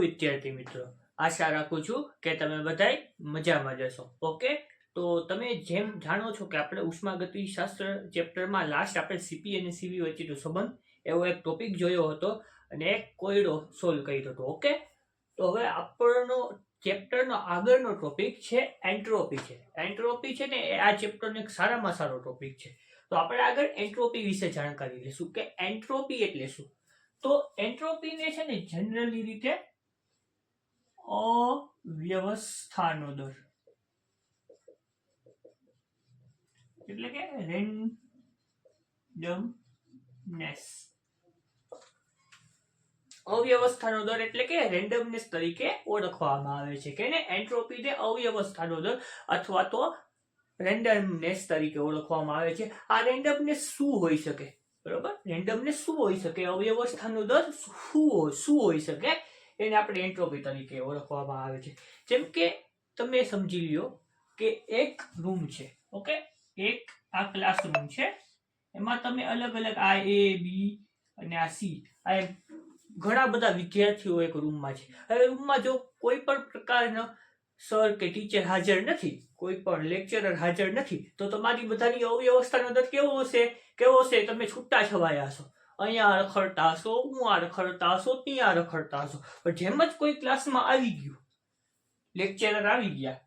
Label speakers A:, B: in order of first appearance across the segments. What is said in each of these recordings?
A: વિદ્યાર્થી મિત્રો, આશા રાખું છું કે તમે બધાય મજામાં જશો. ઓકે, તો તમે જેમ જાણો છો કે આપણે ઉષ્માગતિશાસ્ત્ર ચેપ્ટરમાં લાસ્ટ આપણે સીપી અને સીવી વચ્ચેનો સંબંધ એવો એક ટોપિક જોયો હતો અને એક કોયડો સોલ્વ કર્યો હતો. ઓકે, તો હવે આપણનો ચેપ્ટરનો આગળનો ટોપિક છે એન્ટ્રોપી છે. એન્ટ્રોપી છે ને એ આ ચેપ્ટરનો એક સારામાં સારો ટોપિક છે. તો આપણે આગળ એન્ટ્રોપી વિશે જાણકારી લઈશું કે એન્ટ્રોપી એટલે શું. તો એન્ટ્રોપીને છે ને જનરલી રીતે અવ્યવસ્થાનો દર એટલે કે રેન્ડમનેસ, અવ્યવસ્થાનો દર એટલે કે રેન્ડમનેસ તરીકે ઓળખવામાં આવે છે. કે એન્ટ્રોપીને અવ્યવસ્થાનો દર અથવા તો રેન્ડમનેસ તરીકે ઓળખવામાં આવે છે. આ રેન્ડમનેસ શું હોઈ શકે? બરોબર, રેન્ડમનેસ શું હોઈ શકે? અવ્યવસ્થાનો દર શું હોઈ શકે? એને આપણે એન્ટ્રોપી તરીકે ઓળખવામાં આવે છે. જેમ કે તમે સમજી લ્યો કે એક રૂમ છે. ઓકે, એક આ ક્લાસરૂમ છે, એમાં તમે અલગ અલગ આ એ બી અને આ સી આ ઘણા બધા વિદ્યાર્થીઓ એક રૂમમાં છે. હવે રૂમમાં જો કોઈ પણ પ્રકારનો સર કે ટીચર હાજર નથી, કોઈ પણ લેક્ચરર હાજર નથી, તો તમારી બધાની અવ્યવસ્થાનો દર કેવો હશે? તમે છૂટા છવાયા છો, અહીંયા રખડતા હશો, હું રખડતા હશો, ત્યાં રખડતા હશો. પણ જેમ જ કોઈ ક્લાસમાં આવી ગયું, લેક્ચરર આવી ગયા,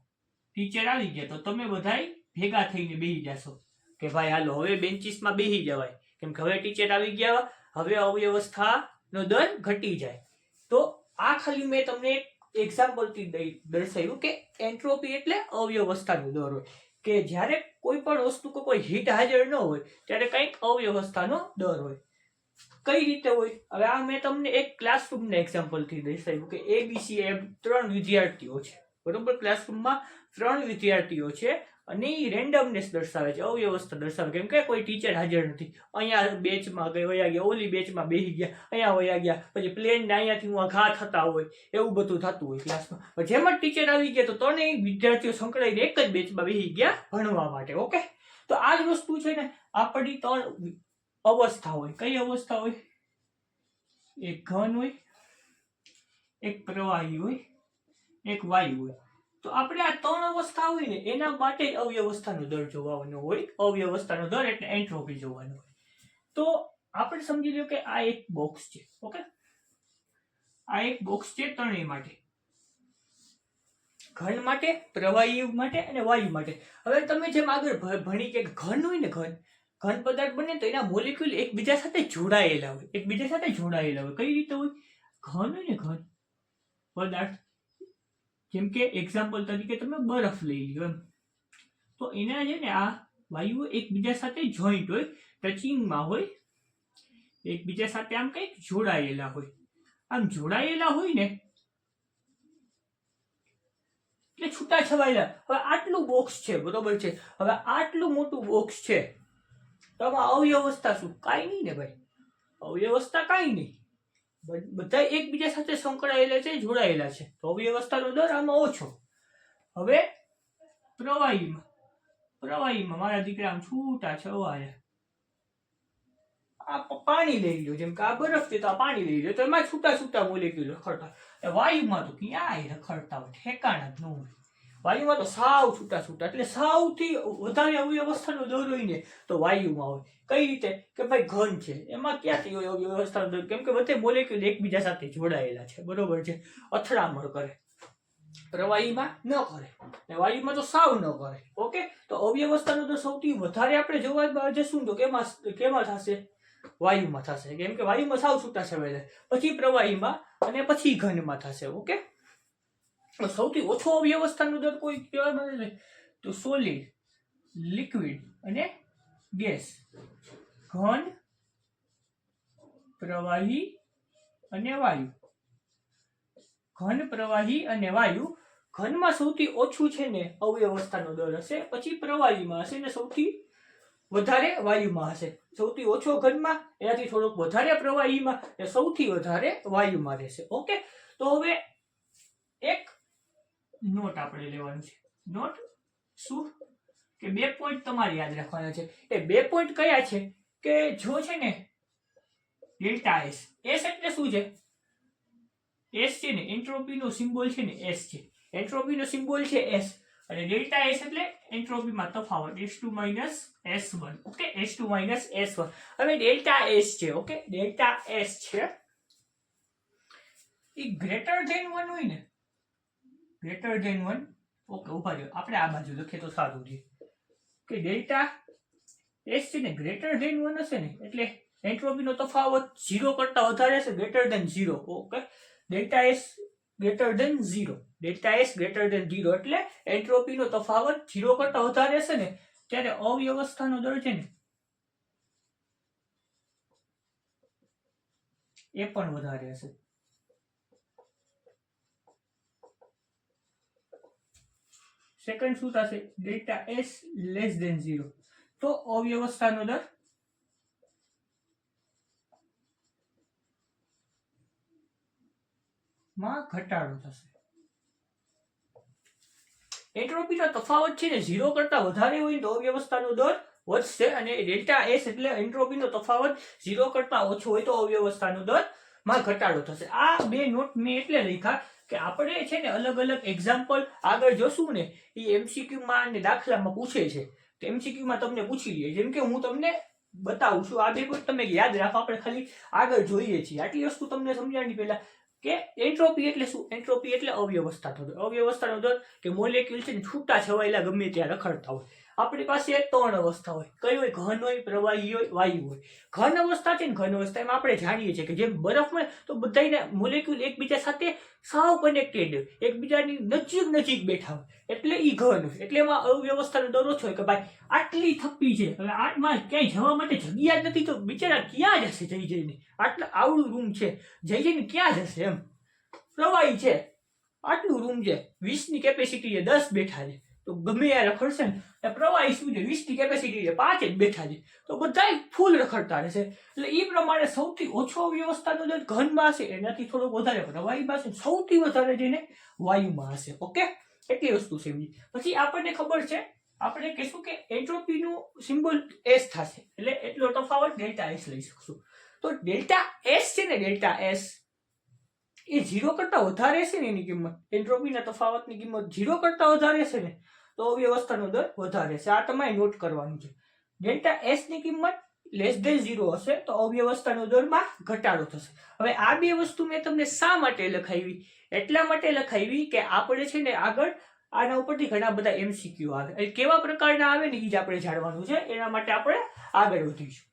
A: ટીચર આવી ગયા, તો તમે બધાય ભેગા થઈને બેસી જશો કે ભાઈ હાલો હવે બેન્ચીસમાં બેસી જવાય, કેમ કે હવે ટીચર આવી ગયા, હવે અવ્યવસ્થાનો દર ઘટી જાય. તો આ ખાલી મેં તમને એક્ઝામ્પલથી દર્શાવ્યું કે એન્ટ્રોપી એટલે અવ્યવસ્થાનો દર હોય કે જ્યારે કોઈ પણ વસ્તુ કોઈ હીટ હાજર ન હોય ત્યારે કંઈક અવ્યવસ્થાનો દર હોય. કઈ રીતે હોય? હવે આ મેં તમને એક ક્લાસરૂમના એક્ઝામ્પલથી દર્શાવ્યું કે એબીસી એમ 3 વિદ્યાર્થીઓ છે. બરોબર, ક્લાસરૂમમાં 3 વિદ્યાર્થીઓ છે અને એ રેન્ડમનેસ દર્શાવે છે, અવ્યવસ્થા દર્શાવે, કેમ કે કોઈ ટીચર હાજર નથી. અહીંયા બેચમાં વયા ગયા, ઓલી બેચમાં બેસી ગયા, અહીંયા વયા ગયા, પછી પ્લેન અહીંયાથી ઘા થતા હોય, એવું બધું થતું હોય ક્લાસમાં. જેમ જ ટીચર આવી ગયા તો ત્રણેય વિદ્યાર્થીઓ સંકળાઈને એક જ બેચમાં બેસી ગયા ભણવા માટે. ઓકે, તો આ જ વસ્તુ છે ને આપણી 3 અવસ્થા હોય. કઈ અવસ્થા હોય? એક ઘન હોય, એક પ્રવાહી હોય, એક વાયુ હોય. તો આપણે આ 3 અવસ્થા હોય ને એના માટે અવ્યવસ્થાનો દર જોવાનો હોય. અવ્યવસ્થાનો દર એટલે એન્ટ્રોપી જોવાનો હોય. તો આપણે સમજી લો કે આ એક બોક્સ છે. ઓકે, આ એક બોક્સ છે ત્રણેય માટે, ઘન માટે, પ્રવાહી માટે અને વાયુ માટે. હવે તમે જેમ આગળ ભણી કે ઘન હોય ને, ઘન પદાર્થ બને તો એના મોલેક્યુલ એકબીજા સાથે જોડાયેલા હોય. કઈ રીતે હોય? ઘન હોય ને, ઘન પદાર્થ, જેમ કે એક્ઝામ્પલ તરીકે તમે બરફ લઈ લ્યો એમ, તો એના છે ને આ વાયુઓ એકબીજા સાથે જોઈન્ટ હોય, ટચિંગમાં હોય, એકબીજા સાથે આમ કંઈક જોડાયેલા હોય. આમ જોડાયેલા હોય ને એટલે છૂટા છવાયેલા. હવે આટલું બોક્સ છે, બરોબર છે. હવે આટલું મોટું બોક્સ છે, તો આમાં અવ્યવસ્થા શું? કાંઈ નહીં ને ભાઈ, અવ્યવસ્થા કાંઈ નહીં. બધા એકબીજા સાથે સંકળાયેલા છે, જોડાયેલા છે, તો અવ્યવસ્થાનો દર આમાં ઓછો. હવે પ્રવાહીમાં મારા દીકરા આમ છૂટા છવાયા, આ પાણી લઈ લો, જેમ કે આ બરફ છે તો આ પાણી લઈ લો, તો એમાં છૂટા છૂટા મોલેક્યુલ રખડતા. વાયુમાં તો ક્યાંય રખડતા હોય, ઠેકાણા જ ન હોય. વાયુમાં તો સાવ છૂટા, એટલે સૌથી વધારે અવ્યવસ્થાનો દર હોય ને તો વાયુમાં હોય. કઈ રીતે? કે ભાઈ ઘન છે, એમાં ક્યાંથી હોય અવ્યવસ્થાનો દર? કેમ કે બધે મોલેક્યુલ એકબીજા સાથે જોડાયેલા છે, બરોબર છે, અથડામણ કરે. પ્રવાહીમાં ન કરે, વાયુમાં તો સાવ ન કરે. ઓકે, તો અવ્યવસ્થાનો દર સૌથી વધારે આપણે જોવા જશું તો કેમાં થશે? વાયુમાં થશે, કેમ કે વાયુમાં સાવ છૂટા છવાયેલા, પછી પ્રવાહીમાં અને પછી ઘનમાં થશે. ઓકે, સૌથી ઓછો અવ્યવસ્થાનો દર કોઈ કહેવા મળે તો સોલિડ, લિક્વિડ અને ગેસ. ઘન, પ્રવાહી અને વાયુ. ઘન, પ્રવાહી અને વાયુ. ઘનમાં સૌથી ઓછું છે ને અવ્યવસ્થાનો દર હશે, પછી પ્રવાહીમાં હશે ને સૌથી વધારે વાયુમાં હશે. સૌથી ઓછો ઘનમાં, એનાથી થોડોક વધારે પ્રવાહીમાં, અને સૌથી વધારે વાયુમાં રહેશે. ઓકે, તો હવે એક નોટ આપણે લેવાનું છે. નોટ શું? કે 2 પોઈન્ટ તમારે યાદ રાખવાના છે. એ 2 પોઈન્ટ કયા છે? કે જો છે ને ડેલ્ટા એસ. એસ એટલે શું છે? એસ છે ને એન્ટ્રોપીનો સિમ્બોલ છે ને એસ છે, એન્ટ્રોપીનો સિમ્બોલ છે એસ, અને ડેલ્ટા એસ એટલે એન્ટ્રોપીમાં તફાવત S2 - S1. Okay, S2 - S1. હવે ડેલ્ટા એસ છે, ઓકે, ડેલ્ટા એસ છે એ ગ્રેટર ધેન 1 હોય ને, ગ્રેટર ધેન 1, ઓકે ઉભા રહ્યો, આપણે આ બાજુ લખીએ તો સારું છે કે ડેલ્ટા એસ છે ને ગ્રેટર ધેન 1 હશે ને એટલે એન્ટ્રોપીનો તફાવત 0 કરતા વધારે હશે, greater than 0. Okay, delta S greater than 0, delta S greater than 0 એટલે એન્ટ્રોપીનો તફાવત 0 કરતા વધારે હશે ને ત્યારે અવ્યવસ્થાનો દર છે ને એ પણ વધારે હશે. સેકન્ડ શું થશે, ડેલ્ટા એસ લેસ ધેન 0, તો અવ્યવસ્થાનો દર માં ઘટાડો થશે. એન્ટ્રોપીનો તફાવત છે ને 0 કરતા વધારે હોય તો અવ્યવસ્થાનો દર વધશે, અને ડેલ્ટા એસ એટલે એન્ટ્રોપીનો તફાવત 0 કરતા ઓછો હોય તો અવ્યવસ્થાનો દર માં ઘટાડો થશે. આ બે નોટ મેં એટલે લખ્યા કે આપણે છે ને અલગ અલગ એક્ઝામ્પલ આગળ જોશું ને એ MCQ માં અને દાખલામાં પૂછે છે, તો MCQ માં તમને પૂછી લઈએ, જેમ કે હું તમને બતાવું છું, આ બે પોઈન્ટ તમે યાદ રાખો, આપણે ખાલી આગળ જોઈએ છીએ. આટલી વસ્તુ તમને સમજાવવાની પહેલા કે એન્ટ્રોપી એટલે શું, એન્ટ્રોપી એટલે અવ્યવસ્થાનો દર, અવ્યવસ્થાનો દર કે મોલેક્યુલ છે ને છૂટા છવાયેલા ગમે ત્યાં રખડતા હોય. આપણી પાસે 3 અવસ્થા હોય, કઈ હોય, ઘન હોય, પ્રવાહી હોય, વાયુ હોય. ઘન અવસ્થા છે ને ઘન અવસ્થા એમાં આપણે જાણીએ છીએ કે જેમ બરફમાં તો બધાયના મોલેક્યુલ એકબીજા સાથે સાવ કનેક્ટેડ હોય, એકબીજાની નજીક બેઠા હોય એટલે ઈ ઘન હોય, એટલે એમાં અવ્યવસ્થાનો દર ઓછો હોય કે ભાઈ આટલી થપ્પી છે, હવે આમાં ક્યાંય જવા માટે જગ્યા જ નથી તો બિચારા ક્યાં જશે જઈને, આટલા આવડું રૂમ છે જઈને ક્યાં જશે એમ. પ્રવાહી છે આટલું રૂમ છે, 20 ની કેપેસિટી છે, 10 બેઠા છે તો ગમે યાર રખડશે ને. પ્રવાહી શું છે, 20 ની કેપેસિટી છે, 5 જ બેઠા છે તો બધાય ફૂલ રખડતા રહેશે. એટલે એ પ્રમાણે સૌથી ઓછો વ્યવસ્થાનો દર ઘનમાં હશે, એનાથી થોડોક વધારે પ્રવાહીમાં હશે, સૌથી વધારે જઈને વાયુમાં હશે. ઓકે, એટલી વસ્તુ છે. પછી આપણને ખબર છે, આપણે કહીશું કે એન્ટ્રોપીનું સિમ્બોલ એસ થશે એટલે એટલો તફાવત ડેલ્ટા એસ લઈ શકશું. તો ડેલ્ટા એસ છે ને, ડેલ્ટા એસ એ 0 કરતા વધારે છે ને એની કિંમત, એન્ટ્રોપીના તફાવતની કિંમત 0 કરતા વધારે છે ને તો અવ્યવસ્થાનો દર વધારે છે. આ તમારે નોટ કરવાનું છે. ડેલ્ટા એસ ની કિંમત લેસ ધેન 0 હશે તો અવ્યવસ્થાનો દરમાં ઘટાડો થશે. હવે આ બે વસ્તુ મેં તમને શા માટે લખાવી, એટલા માટે લખાવી કે આપણે છે ને આગળ આના ઉપરથી ઘણા બધા MCQ આવે, એ કેવા પ્રકારના આવે ને એ જ આપણે જાણવાનું છે, એના માટે આપણે આગળ વધીશું.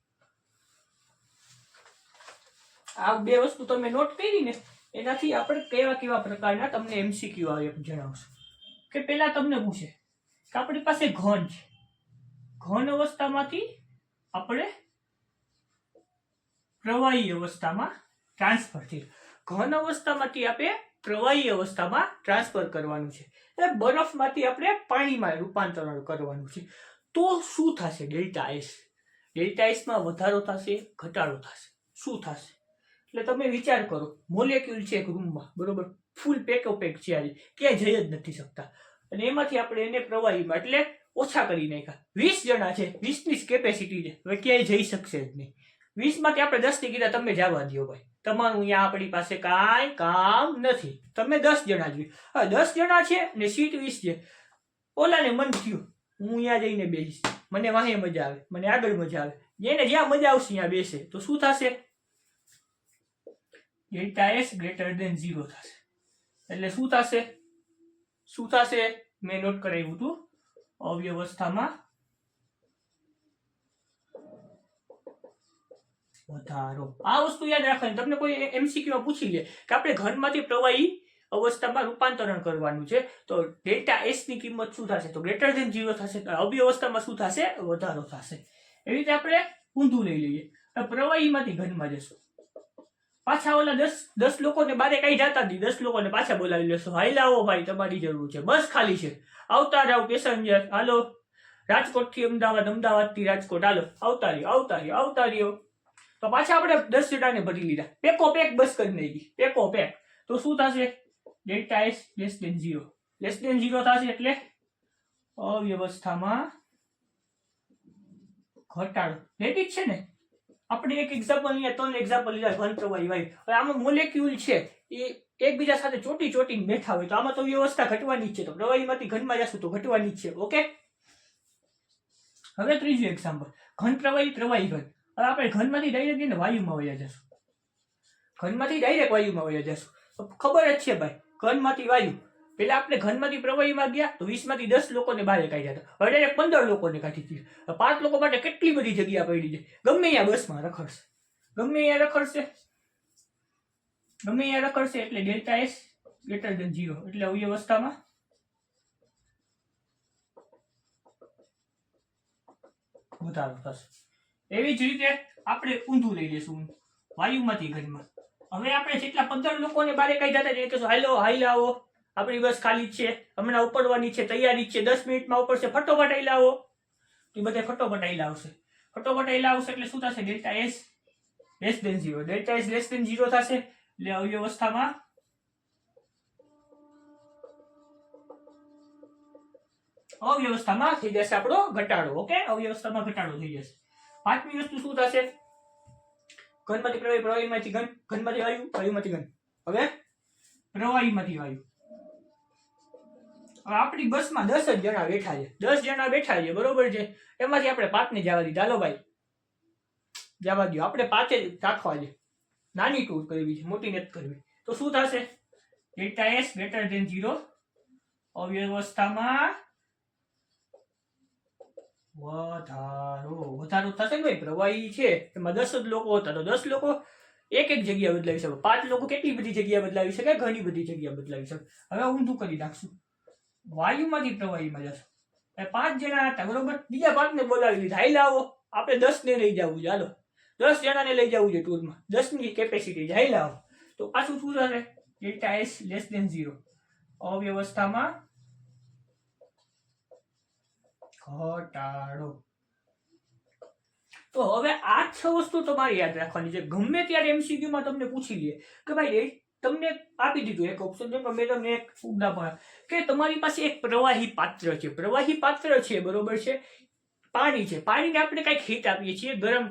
A: આ બે વસ્તુ તમે નોટ કરી ને એનાથી આપણે કેવા પ્રકારના તમને MCQ આવે જણાવશું. કે પેલા તમને પૂછે કે આપણી પાસે ઘન છે, ઘન અવસ્થામાંથી આપણે પ્રવાહી અવસ્થામાં ટ્રાન્સફર થઈ, ઘન અવસ્થામાંથી આપણે પ્રવાહી અવસ્થામાં ટ્રાન્સફર કરવાનું છે, એટલે બરફમાંથી આપણે પાણીમાં રૂપાંતરણ કરવાનું છે. તો શું થશે, ડેલ્ટા એસ, ડેલ્ટા એસ માં વધારો થશે, ઘટાડો થશે, શું થશે? એટલે તમે વિચાર કરો, મોલેક્યુલ છે એક રૂમમાં, બરોબર, ફૂલ પેકોપેક છે, આજે ક્યાંય જઈ જ નથી શકતા, અને એમાંથી આપણે એને પ્રવાહીમાં એટલે ઓછા કરી નાખ્યા. 20 જણા છે, 20 ની કેપેસિટી છે, હવે ક્યાંય જઈ શકશે જ નહીં. 20 માંથી આપણે 10 ની કીધા તમે જવા દો ભાઈ, તમારું અહીંયા આપણી પાસે કાંઈ કામ નથી, તમે 10 જણા જોઈએ. હવે 10 જણા છે ને સીટ 20 છે, ઓલાને મન થયું હું અહીંયા જઈને બેસીશ, મને વાહે મજા આવે, મને આગળ મજા આવે, જેને જ્યાં મજા આવશે ત્યાં બેસે, તો શું થશે, ડેલ્ટા એસ ગ્રેટર ધેન 0 થશે. એટલે શું થશે, મેં નોટ કરાવ્યું હતું, અવ્યવસ્થામાં વધારો. આ વસ્તુ યાદ રાખવાની, તમને કોઈ MCQ માં પૂછી લે કે આપણે ઘનમાંથી પ્રવાહી અવસ્થામાં રૂપાંતરણ કરવાનું છે તો ડેલ્ટા એસ ની કિંમત શું થશે, તો ગ્રેટર ધેન 0 થશે. અવ્યવસ્થામાં શું થશે, વધારો થશે. એવી રીતે આપણે ઊંધું લઈ લઈએ, પ્રવાહીમાંથી ઘનમાં જશું, પાછા ઓલા 10 લોકોને બારે કઈ જતા નથી, 10 લોકોને પાછા બોલાવી લેશો, હાલ આવો ભાઈ તમારી જરૂર છે, બસ ખાલી છે, આવતા જાવ પેસેન્જર, હાલો રાજકોટ થી અમદાવાદ, અમદાવાદ થી રાજકોટ, હાલો આવતા રહ્યો. તો પાછા આપણે 10 જણાને ભરી લીધા, પેકો પેક બસ કરી નાખી, પેકો પેક. તો શું થશે, delta S less than 0, less than 0 થશે એટલે અવ્યવસ્થામાં ઘટાડો. રેડી છે ને. આપણે એક એક્ઝામ્પલ અહીંયા 3 એક્ઝામ્પલ લીધા, ઘન પ્રવાહી વાયુ. હવે આમાં મોલેક્યુલ છે એ એકબીજા સાથે ચોટીને બેઠા હોય તો આમાં તો વ્યવસ્થા ઘટવાની જ છે. તો પ્રવાહીમાંથી ઘનમાં જશું તો ઘટવાની જ છે. ઓકે, હવે ત્રીજું એક્ઝામ્પલ, ઘન પ્રવાહી ઘન. હવે આપણે ઘનમાંથી ડાયરેક્ટ વાયુમાં વયા જશું. ઘનમાંથી ડાયરેક્ટ વાયુમાં વયા જશું. ખબર જ છે ભાઈ, ઘનમાંથી વાયુ. પેલા આપણે ઘનમાંથી પ્રવાહીમાં ગયા તો 20 માંથી 10 લોકોને બહાર કાઢ્યા હતા. હવે ડાયરેક્ટ 15 લોકોને કાઢી દીધા. 5 લોકો માટે કેટલી બધી જગ્યા પડી છે. ગમે અહીંયા બસમાં રખડશે, ગમે અહીંયા રખડશે એટલે ડેલ્ટા એસ ગ્રેટર ધેન 0 એટલે અવ્યવસ્થામાં વધારો થશે. એવી જ રીતે આપણે ઊંધું લઈ લેશું, વાયુમાંથી ઘનમાં. હવે આપણે જેટલા 15 લોકોને બહાર કાઢ્યા હતા એ કહેશું હાલો આવો, આપણી બસ ખાલી છે, હમણાં ઉપડવાની છે, તૈયારી છે, 10 મિનિટમાં ઉપડશે, ફટોફટ આઈ લાવો. એ બધા ફટોફટ આઈ લાવશે. એટલે શું થશે? Delta S less than 0. Delta S less than 0 થશે એટલે અવ્યવસ્થામાં થઈ જશે આપણો ઘટાડો. ઓકે, અવ્યવસ્થામાં ઘટાડો થઈ જશે. પાંચમી વસ્તુ શું થશે? ઘનમાંથી પ્રવાહી, પ્રવાહીમાંથી ઘન, ઘનમાંથી વાયુ, વાયુમાંથી ઘન. હવે પ્રવાહીમાંથી વાયુ. હવે આપણી બસમાં 10 જ જણા બેઠા છે. 10 જણા બેઠા છે, બરોબર છે. એમાંથી આપણે 5 ને જવા દીધા. હાલો ભાઈ જવા દો, આપણે 5 જ રાખવા છે. નાની ટૂર કરવી છે, મોટી નથી કરવી. તો શું થશે? ડેલ્ટા એસ ગ્રેટર ધેન 0 અવ્યવસ્થામાં વધારો થશે ને ભાઈ. પ્રવાહી છે એમાં 10 જ લોકો હતા તો 10 લોકો એક જગ્યા બદલાવી શકે. 5 લોકો કેટલી બધી જગ્યા બદલાવી શકે? ઘણી બધી જગ્યા બદલાવી શકે. હવે ઊંધું કરી નાખશું, વાયુમાંથી પ્રવાહીમાં જશું. 5 જણા હતા, બરોબર. બીજા 5 ને બોલાવી લીધા, હાઈ લાવો, આપણે 10 ને લઈ જવું છે. હાલો 10 જણાને લઈ જવું છે ટૂરમાં, 10 ની કેપેસિટી. હાઈ લાવો. તો પાછું શું થશે? ડેલ્ટા એસ લેસ ધેન 0 અવ્યવસ્થામાં ઘટાડો. તો હવે આ 6 વસ્તુ તમારે યાદ રાખવાની છે. ગમે ત્યારે MCQ માં તમને પૂછી લે કે ભાઈ તમને આપી દીધું એક ઓપ્શન છે, મેં તમને એક ઉદાહરણ કે તમારી પાસે એક પ્રવાહી પાત્ર છે. બરોબર છે, પાણી છે. પાણીને આપણે કઈક હીટ આપીએ છીએ, ગરમ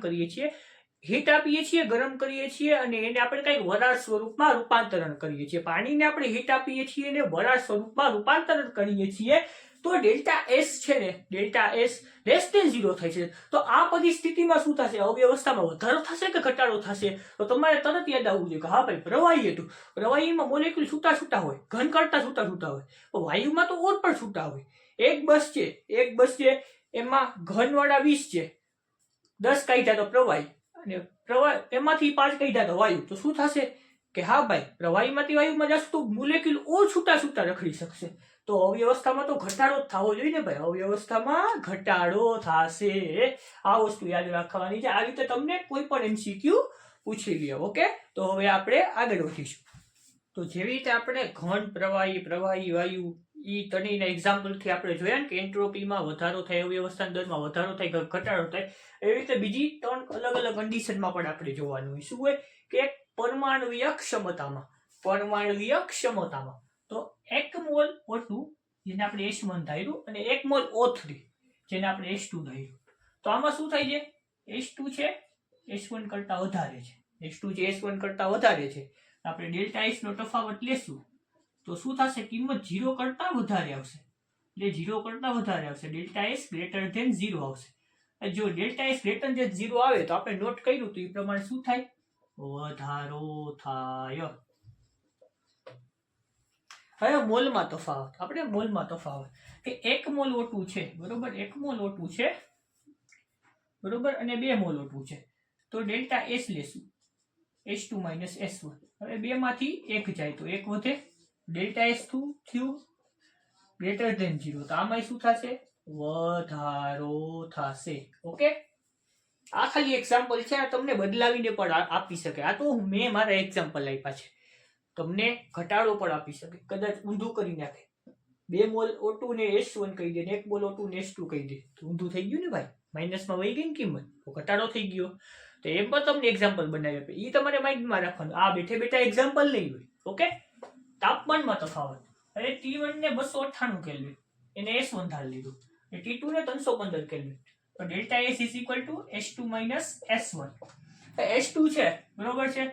A: કરીએ છીએ, અને એને આપણે કઈક વરાળ સ્વરૂપમાં રૂપાંતરણ કરીએ છીએ. પાણીને આપણે હીટ આપીએ છીએ અને વરાળ સ્વરૂપમાં રૂપાંતરણ કરીએ છીએ તો ડેલ્ટા એસ છે ને, ડેલ્ટા એસ લેસ ધેન 0 થાય છે. તો આ પરિસ્થિતિમાં શું થશે? અવ્યવસ્થામાં વધારો થશે કે ઘટાડો થશે? તો તમારે તરત યાદ આવવું જોઈએ કે હા ભાઈ પ્રવાહી હતું. પ્રવાહીમાં મોલેક્યુલ છૂટા હોય, ઘન કરતા છૂટા હોય. તો વાયુમાં તો ઓર પણ છૂટા હોય. એક બસ છે એમાં ઘનવાળા 20 છે, 10 કાઢ્યા તો પ્રવાહી, અને એમાંથી 5 કાઢ્યા તો વાયુ. તો શું થશે કે હા ભાઈ પ્રવાહીમાંથી વાયુમાં જશે તો મોલેક્યુલ ઓર છૂટા રખડી શકશે. તો અવ્યવસ્થામાં તો ઘટાડો જ થવો જોઈએ ને ભાઈ. અવ્યવસ્થામાં ઘટાડો થશે. આ વસ્તુ યાદ રાખવાની છે. આ રીતે તમને કોઈ પણ MCQ પૂછી લે. ઓકે, તો હવે આપણે આગળ વધીશું. તો જેવી રીતે આપણે ઘન, પ્રવાહી, વાયુ ઈ ત્રણેયના એક્ઝામ્પલથી આપણે જોયા ને કે એન્ટ્રોપીમાં વધારો થાય, અવ્યવસ્થાના દરમાં વધારો થાય, ઘટાડો થાય. એવી રીતે બીજી 3 અલગ અલગ કન્ડિશનમાં પણ આપણે જોવાનું હોય. શું હોય કે પરમાણુય ક્ષમતામાં તો 1 મોલ O2 જેને આપણે S1 ધાર્યું અને 1 મોલ O3 જેને આપણે S2 ધાર્યું. તો આમાં શું થાય છે? S2 છે S1 કરતા વધારે છે. આપણે ડેલ્ટા એસ નો તફાવત લેશું તો શું થશે? કિંમત 0 કરતા વધારે આવશે. ડેલ્ટા એસ ગ્રેટર ધેન 0 આવશે. જો ડેલ્ટા એસ ગ્રેટર ધેન 0 આવે તો આપણે નોટ કર્યું તો એ પ્રમાણે શું થાય? વધારો થાય. હવે મોલમાં તફાવત કે 1 મોલ O2 છે, બરોબર, 1 મોલ O2 છે, બરોબર, અને 2 મોલ O2 છે. તો ડેલ્ટા એસ લેશું, S2 - S1. હવે 2 માંથી 1 જાય તો 1 વધે. ડેલ્ટા એસ થયું ગ્રેટર ધેન 0. તો આમાં શું થશે? વધારો થશે. ઓકે, આ ખાલી એક્ઝામ્પલ છે. આ તમને બદલાવીને પણ આપી શકે. આ તો મેં મારા એક્ઝામ્પલ આપ્યા છે. તમને ઘટાડો પણ આપી શકે, કદાચ ઊંધું કરી નાખે. 2 મોલ O2 ને S1 કહી દે, 1 મોલ O2 ને S2 કહી દે, તો ઊંધું થઈ ગયું ને ભાઈ. માઇનસમાં વહી ગઈ ને કિંમત, તો ઘટાડો થઈ ગયો. તો એમ પણ તમને એક્ઝામ્પલ બનાવી આપે. એ તમારે માઇન્ડમાં રાખવાનું. આ બેઠે એક્ઝામ્પલ નહીં હોય. ઓકે, તાપમાનમાં તફાવત. હવે T1 ને 298 કેલ્વિન, એને S1 ધારી લીધું, T2 ને 315 કેલ્વિન. તો delta S is equal two S2 - S1. S2 છે, બરોબર છે,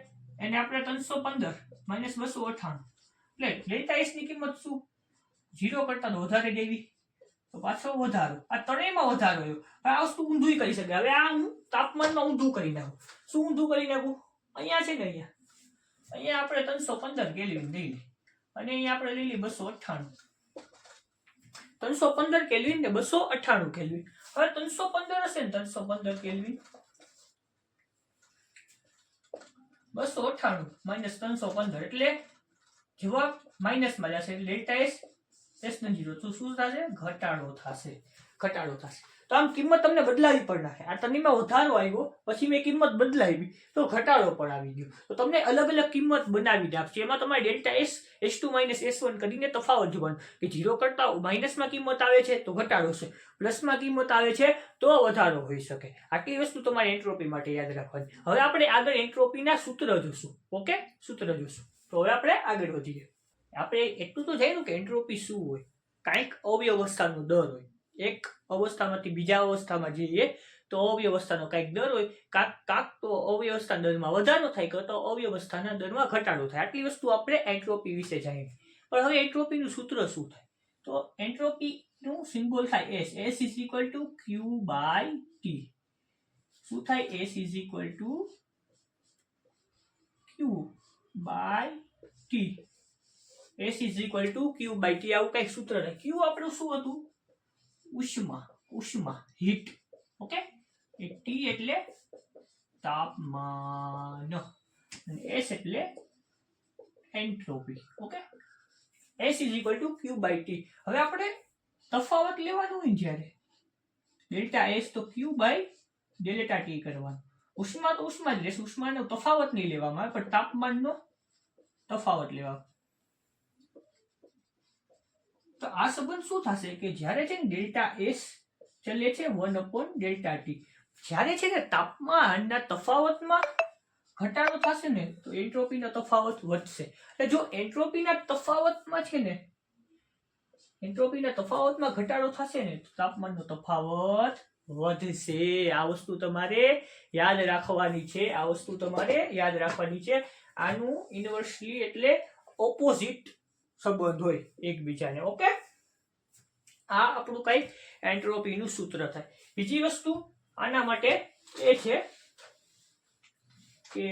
A: એને આપણે 315 માઇનસ 298 એટલે ડેલ્ટા એસ ની કિંમત શું 0 કરતા વધારે દેવી તો પાછો વધારો આ ત્રણેયમાં વધારો આવ્યો પણ આ વસ્તુ ઊંધું કરી શકે હવે આ હું તાપમાનમાં ઊંધું કરી નાખું શું ઊંધું કરી નાખું અહીંયા છે ને અહીંયા આપણે 315 કેલ્વિન લઈ લઈએ અને અહીંયા આપણે લઈ લઈએ 298 315 કેલ્વિન ને 298 કેલ્વિન હવે 315 હશે ને 315 કેલ્વિન 298 માઇનસ 315 એટલે જવાબ માઇનસ માં જશે ડેલ્ટા એસ S0 તો શું થશે ઘટાડો થશે તો આમ કિંમત તમને બદલાવી પડ નાખે આ ત્રણેયમાં વધારો આવ્યો પછી મેં કિંમત બદલાવી તો ઘટાડો પણ આવી ગયો તો તમને અલગ અલગ કિંમત બનાવી આપશે એમાં તમારે delta S S2 minus S1 કરીને તફાવત જોવાનો કે 0 કરતા માઇનસમાં કિંમત આવે છે તો ઘટાડો છે પ્લસમાં કિંમત આવે છે તો વધારો હોઈ શકે આટલી વસ્તુ તમારે એન્ટ્રોપી માટે યાદ રાખવાની હવે આપણે આગળ એન્ટ્રોપીના સૂત્ર જોશું ઓકે સૂત્ર જોશું તો હવે આપણે આગળ વધીએ આપણે એટલું તો જાણ્યું કે એન્ટ્રોપી શું હોય કાંઈક અવ્યવસ્થાનો દર હોય એક અવસ્થામાંથી બીજા અવસ્થામાં જઈએ તો અવ્યવસ્થાનો કાંઈક દર હોય કાંક તો અવ્યવસ્થા દરમાં વધારો થાય તો અવ્યવસ્થાના દરમાં ઘટાડો થાય આટલી વસ્તુ આપણે એન્ટ્રોપી વિશે જાણીએ પણ હવે એન્ટ્રોપીનું સૂત્ર શું થાય તો એન્ટ્રોપીનું સિમ્બોલ થાય S is equal to Q by T શું થાય S is equal to Q by T S is equal to Q by T આવું કઈક સૂત્ર છે Q આપણું શું હતું ઉષ્મા હીટ ઓકે એ T એટલે તાપમાન અને S એટલે entropy okay S is equal to Q by T હવે આપણે તફાવત લેવાનું હોય જ્યારે ડેલ્ટા S તો Q by ડેલ્ટા T કરવાનું ઉષ્મા તો ઉષ્મા જ લેશે ઉષ્માનો તફાવત નહીં લેવામાં આવે પણ તાપમાનનો તફાવત લેવાનો તો આ સંબંધ શું થશે કે જ્યારે છે ને ડેલ્ટા એસ ચલે છે 1/ડેલ્ટા ટી જ્યારે છે ને તાપમાનના તફાવતમાં ઘટાડો થશે ને તો એન્ટ્રોપીનો તફાવત વધશે એટલે જો એન્ટ્રોપીના તફાવતમાં છે ને એન્ટ્રોપીના તફાવતમાં ઘટાડો થશે ને તો તાપમાનનો તફાવત વધશે આ વસ્તુ તમારે યાદ રાખવાની છે આનું ઇન્વર્સલી એટલે ઓપોઝિટ સંબંધ હોય એકબીજાને ઓકે આ આપણું કઈ એન્ટ્રોપીનું સૂત્ર થાય બીજી વસ્તુ આના માટે એ છે કે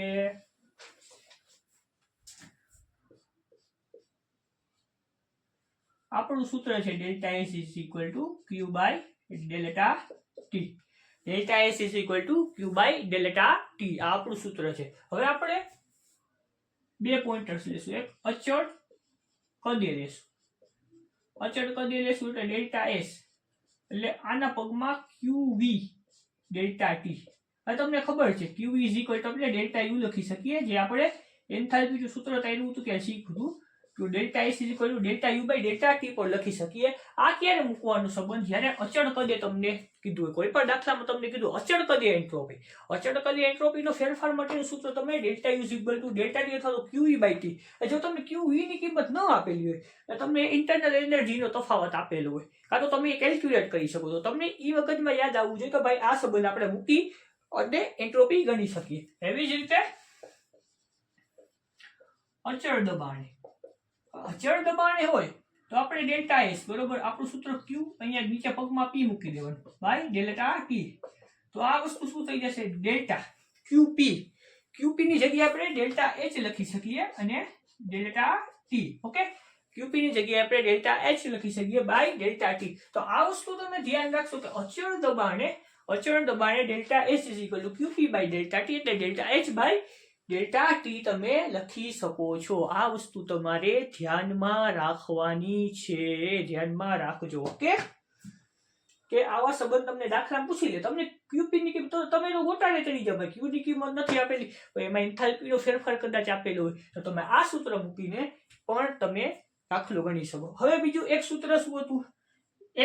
A: આપણું સૂત્ર છે delta S is equal to Q by delta T delta S is equal to Q by delta T આ આપણું સૂત્ર છે હવે આપણે બે પોઈન્ટર્સ લેશું એક અચળ કદી લેશું એટલે ડેલ્ટા એસ એટલે આના પગમાં QV ડેલ્ટા ટી હવે તમને ખબર છે QV ઇઝ ઇક્વલ ટુ આપણે ડેલ્ટા યુ લખી શકીએ જે આપણે એન્થાલ્પીનું સૂત્ર તાર્યું હતું કે શીખવું તો delta S is equal to delta U by delta T પર લખી શકીએ આ ક્યારે મૂકવાનો સંબંધ જ્યારે અચળ કદે તમને કીધું હોય કોઈ પણ દાખલામાં તમને કીધું અચળ કદે એન્ટ્રોપીનો ફેરફાર માટેનું સૂત્ર તમે delta you is equal to delta T અથવા તો QE બાય ટી જો તમને QE ની કિંમત ન આપેલી હોય તો તમને ઇન્ટરનલ એનર્જીનો તફાવત આપેલો હોય કાં તો તમે કેલ્ક્યુલેટ કરી શકો તો તમને એ વખતમાં યાદ આવવું જોઈએ કે ભાઈ આ સંબંધ આપણે મૂકી અને એન્ટ્રોપી ગણી શકીએ એવી જ રીતે અચળ દબાણે હોય તો આપણે ડેલ્ટા એસ બરોબર આપણું સૂત્ર Q અહીંયા નીચે પગમાં P મૂકી દેવાનું બાય ડેલ્ટા ટી તો આ વસ્તુ શું થઈ જશે ડેલ્ટા QP ની જગ્યાએ આપણે ડેલ્ટા H લખી શકીએ અને ડેલ્ટા ટી ઓકે QP ની જગ્યાએ આપણે ડેલ્ટા H લખી શકીએ બાય ડેલ્ટા ટી તો આ વસ્તુ તમે ધ્યાન રાખશો કે અચળ દબાણે delta S is equal to QP by delta T એટલે delta H by delta T તમે લખી શકો છો આ વસ્તુ તમારે ધ્યાનમાં રાખવાની છે ધ્યાનમાં રાખજો ઓકે કે આવા સંબંધ તમને દાખલા પૂછી લે તમને QP ની કિંમત તમે તો ગોટાળે ચડી જાવ ભાઈ Q ની કિંમત નથી આપેલી એમાં એન્થાલ્પીનો ફેરફાર કદાચ આપેલો હોય તો તમે આ સૂત્ર મૂકીને પણ તમે દાખલો ગણી શકો હવે બીજું એક સૂત્ર શું હતું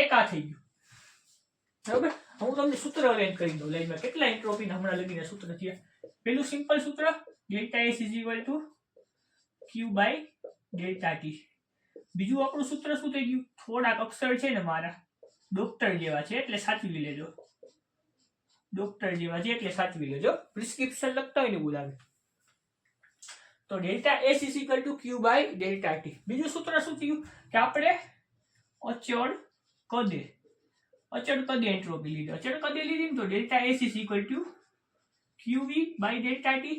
A: એક આ થઈ ગયું બરાબર હું તમને સૂત્ર અરેન્જ કરી દઉં લાઈનમાં કેટલા એન્ટ્રોપીના હમણાં લગીને સૂત્ર થયા પેલું સિમ્પલ સૂત્ર delta S is equal to Q by delta T બીજું આપણું સૂત્ર શું થઈ ગયું થોડાક અક્ષર છે ને મારા ડોક્ટર જેવા છે એટલે સાચવી લેજો પ્રિસ્ક્રિપ્શન લખતા હોય ને બોલાવે તો delta S is equal to Q by delta T. બીજું સૂત્ર શું થયું કે આપણે અચળ કદે એન્ટ્રોપી લીધી. અચળ કદે લીધી ને તો delta S is equal to QV by delta T.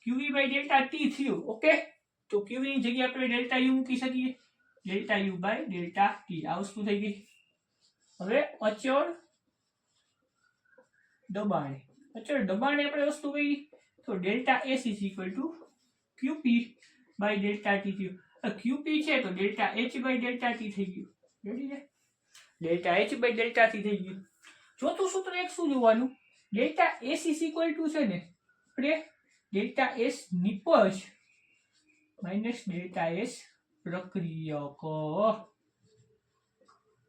A: QV by delta T થયું. ઓકે, તો ક્યુવી ની જગ્યાએ આપણે ડેલ્ટા યુ મૂકી શકીએ. Delta U by delta T આ વસ્તુ થઈ ગઈ. હવે અચળ દબાણે આપણે વસ્તુ કઈ તો delta S is equal to QP by delta T થયું. ક્યુપી છે તો delta H by delta T થઈ ગયું. રેડી છે? Delta H by delta T થઈ ગયું. ચોથું સૂત્ર એક શું જોવાનું, delta S is equal to છે ને આપણે ડેલ્ટા એસ નિપજ માઇનસ ડેલ્ટા એસ પ્રક્રિયક.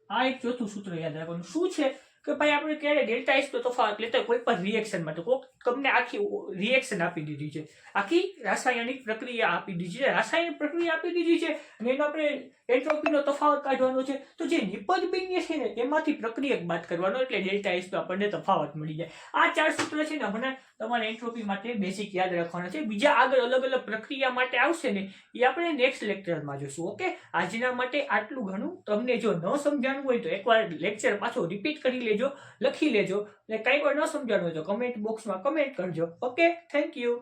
A: આ એક ચોથું સૂત્ર યાદ રાખવાનું. શું છે કે ભાઈ આપણે ક્યારે ડેલ્ટા એસ તો તફાવત લેતા કોઈ પણ રિએક્શન માટે કોક તમને આખી રિએક્શન આપી દીધી છે, આખી રાસાયણિક પ્રક્રિયા આપી દીધી છે, રાસાયણિક પ્રક્રિયા આપી દીધી છે અને એનો આપણે એન્ટ્રોપીનો તફાવત કાઢવાનો છે. તો જે નિપજ બિંદુ છે ને એમાંથી પ્રક્રિયક બાદ કરવાનો એટલે ડેલ્ટા એસ તો આપણને તફાવત મળી જાય. આ ચાર સૂત્ર છે ને હમણાં તમારે એન્ટ્રોપી માટે બેસિક યાદ રાખવાના છે. બીજા આગળ અલગ અલગ પ્રક્રિયા માટે આવશે ને એ આપણે નેક્સ્ટ લેક્ચરમાં જોશું. ઓકે, આજના માટે આટલું ઘણું. તમને જો ન સમજાણું હોય તો એકવાર લેક્ચર પાછો રિપીટ કરી લેજો, લખી લેજો, અને કંઈ પણ ન સમજાણું હોય તો કમેન્ટ બોક્સમાં કમેન્ટ કરજો. Okay, thank you.